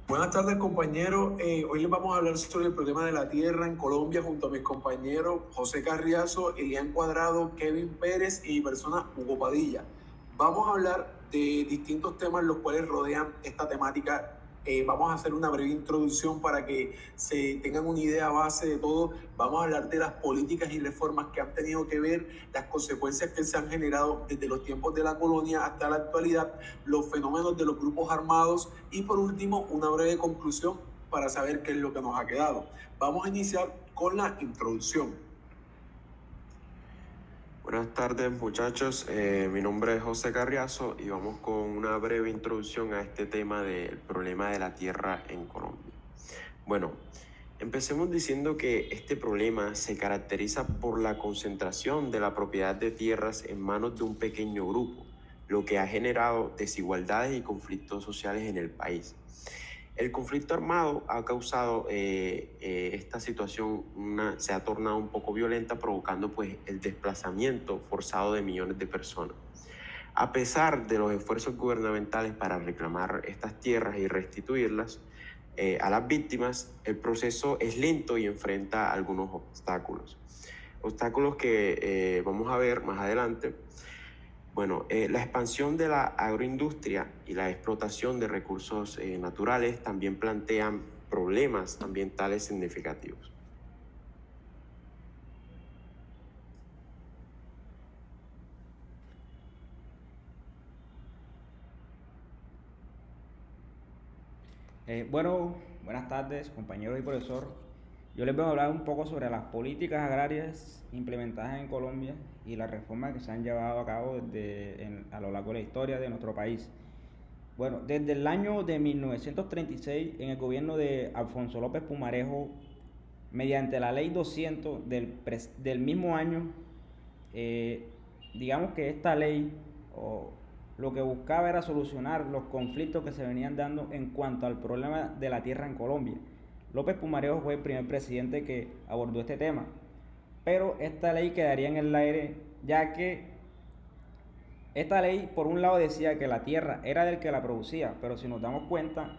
Buenas tardes, compañeros. Hoy les vamos a hablar sobre el problema de la tierra en Colombia junto a mis compañeros José Carriazo, Elian Cuadrado, Kevin Pérez y mi persona Hugo Padilla. Vamos a hablar de distintos temas los cuales rodean esta temática. Vamos a hacer una breve introducción para que se tengan una idea base de todo. Vamos a hablar de las políticas y reformas que han tenido que ver, las consecuencias que se han generado desde los tiempos de la colonia hasta la actualidad, los fenómenos de los grupos armados y por último una breve conclusión para saber qué es lo que nos ha quedado. Vamos a iniciar con la introducción. Buenas tardes, muchachos. Mi nombre es José Carriazo y vamos con una breve introducción a este tema del problema de la tierra en Colombia. Bueno, empecemos diciendo que este problema se caracteriza por la concentración de la propiedad de tierras en manos de un pequeño grupo, lo que ha generado desigualdades y conflictos sociales en el país. El conflicto armado ha causado esta situación, se ha tornado un poco violenta, provocando pues el desplazamiento forzado de millones de personas. A pesar de los esfuerzos gubernamentales para reclamar estas tierras y restituirlas a las víctimas, el proceso es lento y enfrenta algunos obstáculos. Obstáculos que vamos a ver más adelante. Bueno, la expansión de la agroindustria y la explotación de recursos naturales también plantean problemas ambientales significativos. Buenas tardes, compañero y profesor. Yo les voy a hablar un poco sobre las políticas agrarias implementadas en Colombia y las reformas que se han llevado a cabo a lo largo de la historia de nuestro país. Bueno, desde el año de 1936, en el gobierno de Alfonso López Pumarejo, mediante la ley 200 del mismo año, digamos que esta ley lo que buscaba era solucionar los conflictos que se venían dando en cuanto al problema de la tierra en Colombia. López Pumarejo fue el primer presidente que abordó este tema, pero esta ley quedaría en el aire, ya que esta ley por un lado decía que la tierra era del que la producía, pero si nos damos cuenta,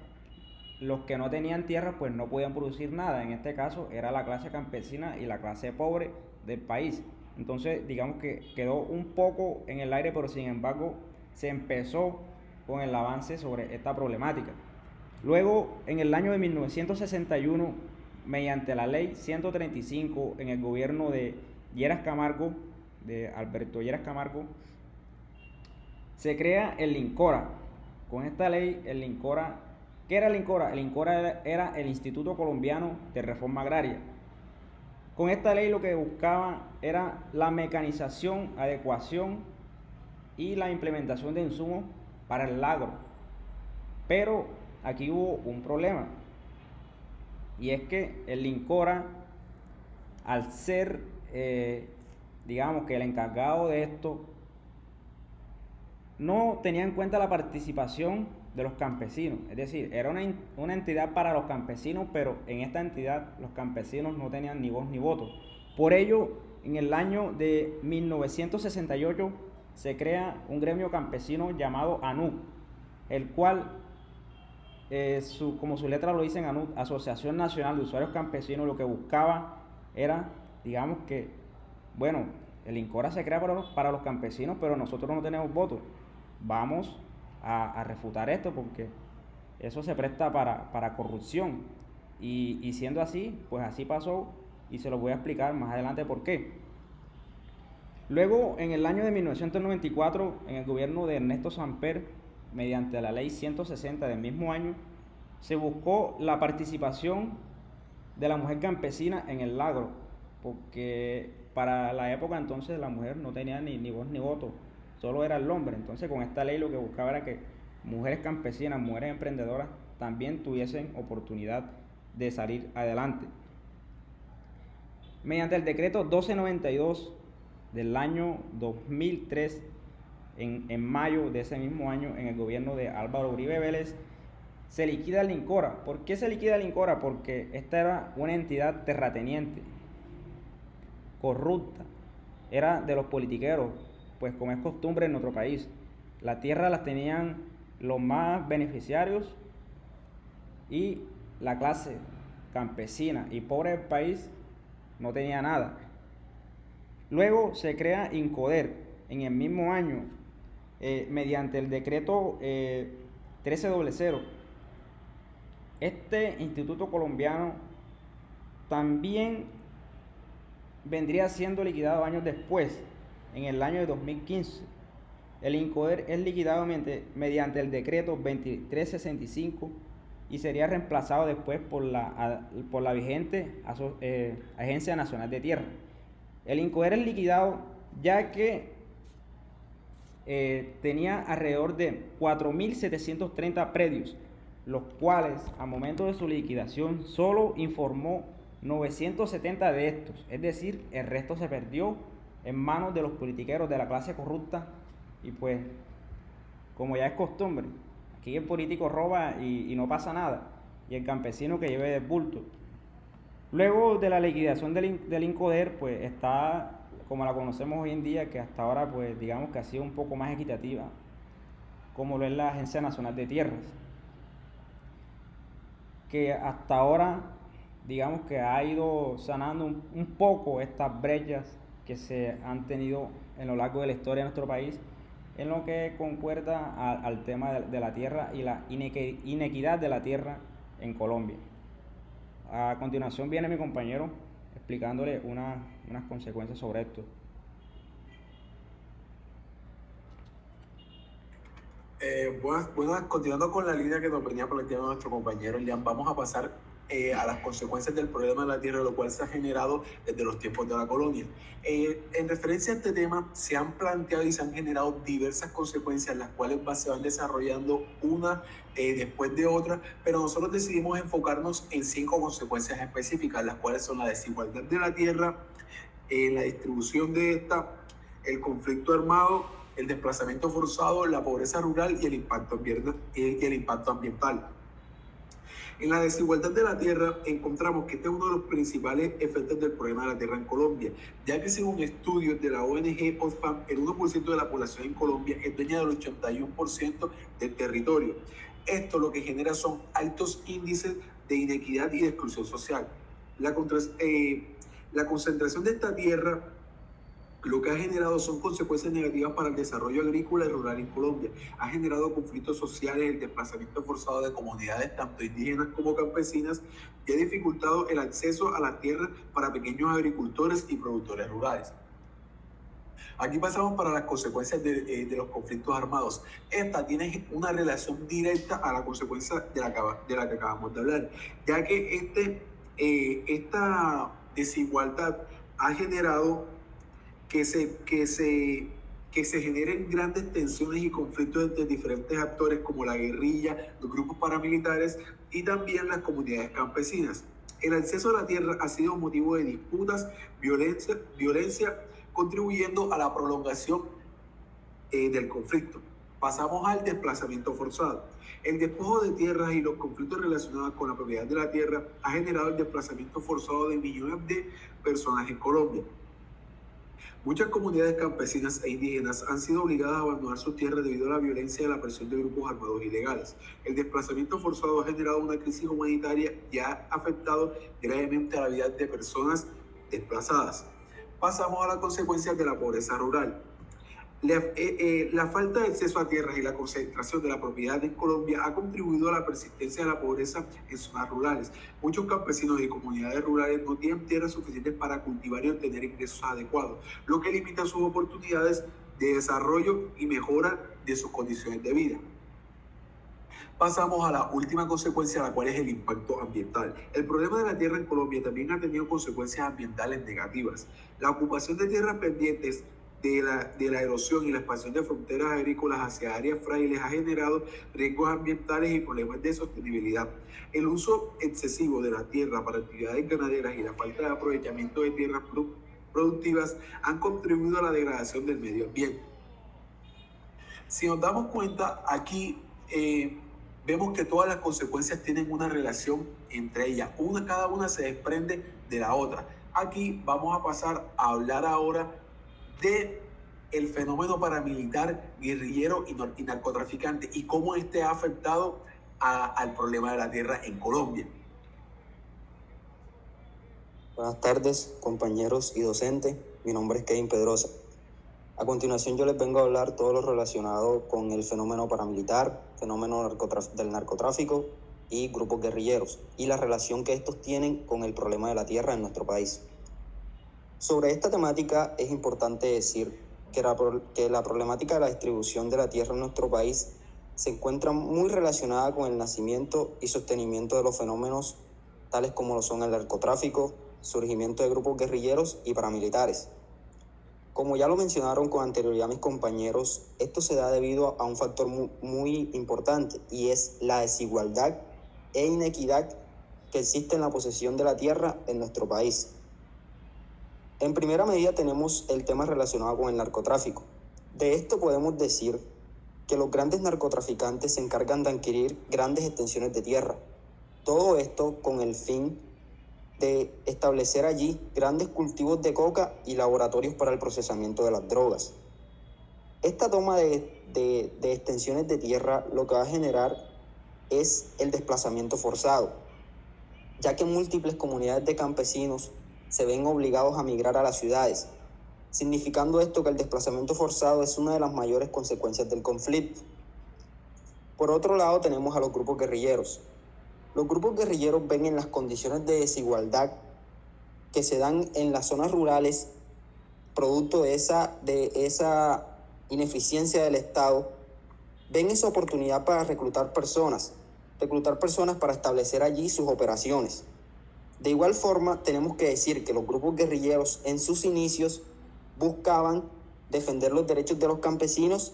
los que no tenían tierra pues no podían producir nada. En este caso era la clase campesina y la clase pobre del país. Entonces digamos que quedó un poco en el aire, pero sin embargo se empezó con el avance sobre esta problemática. Luego, en el año de 1961, mediante la ley 135 en el gobierno de Lleras Camargo, de Alberto Lleras Camargo, se crea el INCORA. Con esta ley, el INCORA, ¿qué era el INCORA? El INCORA era el Instituto Colombiano de Reforma Agraria. Con esta ley lo que buscaba era la mecanización, adecuación y la implementación de insumos para el agro. Pero aquí hubo un problema, y es que el INCORA, al ser, digamos que el encargado de esto, no tenía en cuenta la participación de los campesinos. Es decir, era una entidad para los campesinos, pero en esta entidad los campesinos no tenían ni voz ni voto. Por ello, en el año de 1968 se crea un gremio campesino llamado ANUC, el cual, como su letra lo dice en ANUC, Asociación Nacional de Usuarios Campesinos, lo que buscaba era, digamos que, bueno, el INCORA se crea para los campesinos, pero nosotros no tenemos voto. Vamos a refutar esto porque eso se presta para corrupción. Y siendo así, pues así pasó, y se lo voy a explicar más adelante por qué. Luego, en el año de 1994, en el gobierno de Ernesto Samper, mediante la ley 160 del mismo año, se buscó la participación de la mujer campesina en el agro, porque para la época entonces la mujer no tenía ni voz ni voto, solo era el hombre. Entonces con esta ley lo que buscaba era que mujeres campesinas, mujeres emprendedoras también tuviesen oportunidad de salir adelante. Mediante el decreto 1292 del año 2003, en mayo de ese mismo año, en el gobierno de Álvaro Uribe Vélez, se liquida el INCORA. ¿Por qué se liquida el INCORA? Porque esta era una entidad terrateniente, corrupta, era de los politiqueros, pues como es costumbre en nuestro país. La tierra las tenían los más beneficiarios y la clase campesina y pobre del país no tenía nada. Luego se crea INCODER en el mismo año, mediante el decreto 1300. Este instituto colombiano también vendría siendo liquidado años después, en el año de 2015. El INCODER es liquidado mediante el decreto 2365 y sería reemplazado después por la vigente Agencia Nacional de Tierra. El INCODER es liquidado ya que tenía alrededor de 4.730 predios, los cuales a momento de su liquidación solo informó 970 de estos, es decir, el resto se perdió en manos de los politiqueros de la clase corrupta. Y pues, como ya es costumbre, aquí el político roba y no pasa nada, y el campesino que lleve del bulto. Luego de la liquidación del INCODER, pues está como la conocemos hoy en día, que hasta ahora pues digamos que ha sido un poco más equitativa, como lo es la Agencia Nacional de Tierras, que hasta ahora digamos que ha ido sanando un poco estas brechas que se han tenido en lo largo de la historia de nuestro país, en lo que concuerda al tema de la tierra y la inequidad de la tierra en Colombia. A continuación viene mi compañero explicándole unas consecuencias sobre esto. Continuando con la línea que nos venía planteando nuestro compañero Elian, vamos a pasar a las consecuencias del problema de la tierra, lo cual se ha generado desde los tiempos de la colonia. En referencia a este tema, se han planteado y se han generado diversas consecuencias, las cuales se van desarrollando una después de otra, pero nosotros decidimos enfocarnos en 5 consecuencias específicas, las cuales son la desigualdad de la tierra, la distribución de esta, el conflicto armado, el desplazamiento forzado, la pobreza rural y el impacto ambiental. En la desigualdad de la tierra encontramos que este es uno de los principales efectos del problema de la tierra en Colombia, ya que según estudios de la ONG Oxfam, el 1% de la población en Colombia es dueña del 81% del territorio. Esto lo que genera son altos índices de inequidad y de exclusión social. La concentración de esta tierra lo que ha generado son consecuencias negativas para el desarrollo agrícola y rural en Colombia. Ha generado conflictos sociales, el desplazamiento forzado de comunidades tanto indígenas como campesinas, y ha dificultado el acceso a la tierra para pequeños agricultores y productores rurales. Aquí pasamos para las consecuencias de los conflictos armados. Esta tiene una relación directa a la consecuencia de la que acabamos de hablar, ya que esta desigualdad ha generado que se generen grandes tensiones y conflictos entre diferentes actores como la guerrilla, los grupos paramilitares y también las comunidades campesinas. El acceso a la tierra ha sido motivo de disputas, violencia, contribuyendo a la prolongación del conflicto. Pasamos al desplazamiento forzado. El despojo de tierras y los conflictos relacionados con la propiedad de la tierra ha generado el desplazamiento forzado de millones de personas en Colombia. Muchas comunidades campesinas e indígenas han sido obligadas a abandonar sus tierras debido a la violencia y la presión de grupos armados ilegales. El desplazamiento forzado ha generado una crisis humanitaria y ha afectado gravemente a la vida de personas desplazadas. Pasamos a las consecuencias de la pobreza rural. La falta de acceso a tierras y la concentración de la propiedad en Colombia ha contribuido a la persistencia de la pobreza en zonas rurales. Muchos campesinos y comunidades rurales no tienen tierras suficientes para cultivar y obtener ingresos adecuados, lo que limita sus oportunidades de desarrollo y mejora de sus condiciones de vida. Pasamos a la última consecuencia, la cual es el impacto ambiental. El problema de la tierra en Colombia también ha tenido consecuencias ambientales negativas. La ocupación de tierras pendientes de la erosión y la expansión de fronteras agrícolas hacia áreas frágiles ha generado riesgos ambientales y problemas de sostenibilidad. El uso excesivo de la tierra para actividades ganaderas y la falta de aprovechamiento de tierras productivas han contribuido a la degradación del medio ambiente. Si nos damos cuenta, aquí vemos que todas las consecuencias tienen una relación entre ellas. Cada una se desprende de la otra. Aquí vamos a pasar a hablar ahora de el fenómeno paramilitar, guerrillero y narcotraficante y cómo este ha afectado al problema de la tierra en Colombia. Buenas tardes, compañeros y docentes. Mi nombre es Kevin Pedrosa. A continuación yo les vengo a hablar todo lo relacionado con el fenómeno paramilitar, fenómeno del narcotráfico y grupos guerrilleros, y la relación que estos tienen con el problema de la tierra en nuestro país. Sobre esta temática es importante decir que la problemática de la distribución de la tierra en nuestro país se encuentra muy relacionada con el nacimiento y sostenimiento de los fenómenos tales como lo son el narcotráfico, surgimiento de grupos guerrilleros y paramilitares. Como ya lo mencionaron con anterioridad mis compañeros, esto se da debido a un factor muy importante, y es la desigualdad e inequidad que existe en la posesión de la tierra en nuestro país. En primera medida tenemos el tema relacionado con el narcotráfico. De esto podemos decir que los grandes narcotraficantes se encargan de adquirir grandes extensiones de tierra. Todo esto con el fin de establecer allí grandes cultivos de coca y laboratorios para el procesamiento de las drogas. Esta toma de extensiones de tierra lo que va a generar es el desplazamiento forzado, ya que múltiples comunidades de campesinos se ven obligados a migrar a las ciudades, significando esto que el desplazamiento forzado es una de las mayores consecuencias del conflicto. Por otro lado tenemos a los grupos guerrilleros. Los grupos guerrilleros ven en las condiciones de desigualdad que se dan en las zonas rurales, producto de esa ineficiencia del Estado, ven esa oportunidad para reclutar personas para establecer allí sus operaciones. De igual forma, tenemos que decir que los grupos guerrilleros en sus inicios buscaban defender los derechos de los campesinos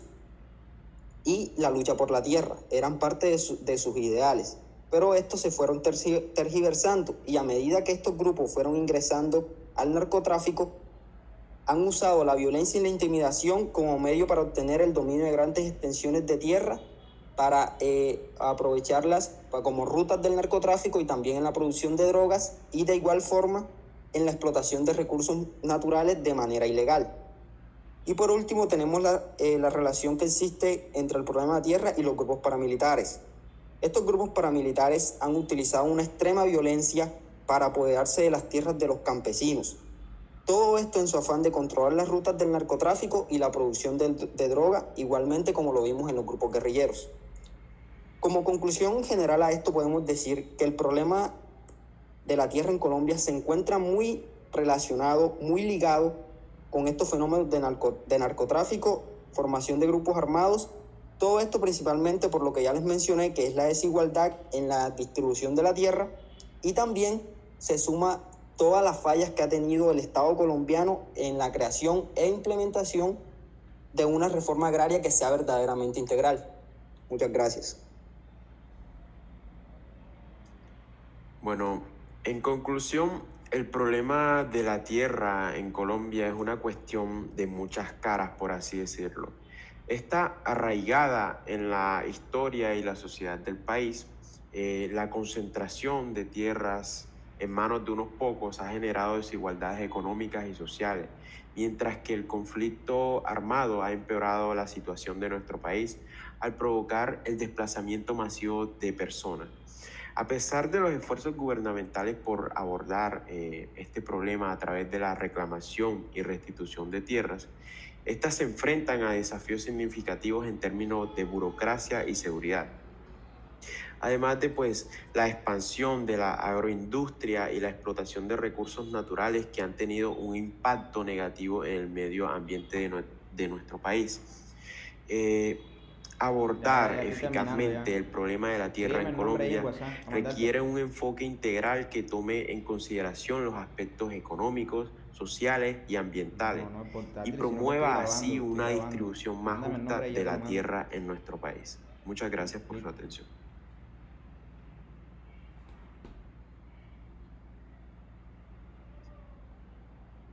y la lucha por la tierra, eran parte de sus ideales. Pero estos se fueron tergiversando, y a medida que estos grupos fueron ingresando al narcotráfico, han usado la violencia y la intimidación como medio para obtener el dominio de grandes extensiones de tierra, para aprovecharlas como rutas del narcotráfico y también en la producción de drogas, y de igual forma en la explotación de recursos naturales de manera ilegal. Y por último tenemos la relación que existe entre el problema de la tierra y los grupos paramilitares. Estos grupos paramilitares han utilizado una extrema violencia para apoderarse de las tierras de los campesinos. Todo esto en su afán de controlar las rutas del narcotráfico y la producción de droga, igualmente como lo vimos en los grupos guerrilleros. Como conclusión general a esto podemos decir que el problema de la tierra en Colombia se encuentra muy relacionado, muy ligado con estos fenómenos de narcotráfico, formación de grupos armados. Todo esto principalmente por lo que ya les mencioné, que es la desigualdad en la distribución de la tierra, y también se suma todas las fallas que ha tenido el Estado colombiano en la creación e implementación de una reforma agraria que sea verdaderamente integral. Muchas gracias. Bueno, en conclusión, el problema de la tierra en Colombia es una cuestión de muchas caras, por así decirlo. Está arraigada en la historia y la sociedad del país. La concentración de tierras en manos de unos pocos ha generado desigualdades económicas y sociales, mientras que el conflicto armado ha empeorado la situación de nuestro país al provocar el desplazamiento masivo de personas. A pesar de los esfuerzos gubernamentales por abordar este problema a través de la reclamación y restitución de tierras, estas se enfrentan a desafíos significativos en términos de burocracia y seguridad. Además de la expansión de la agroindustria y la explotación de recursos naturales que han tenido un impacto negativo en el medio ambiente de nuestro país. Abordar eficazmente el problema de la tierra en Colombia requiere un enfoque integral que tome en consideración los aspectos económicos, sociales y ambientales, y promueva así una distribución más justa de la tierra en nuestro país. Muchas gracias por su atención.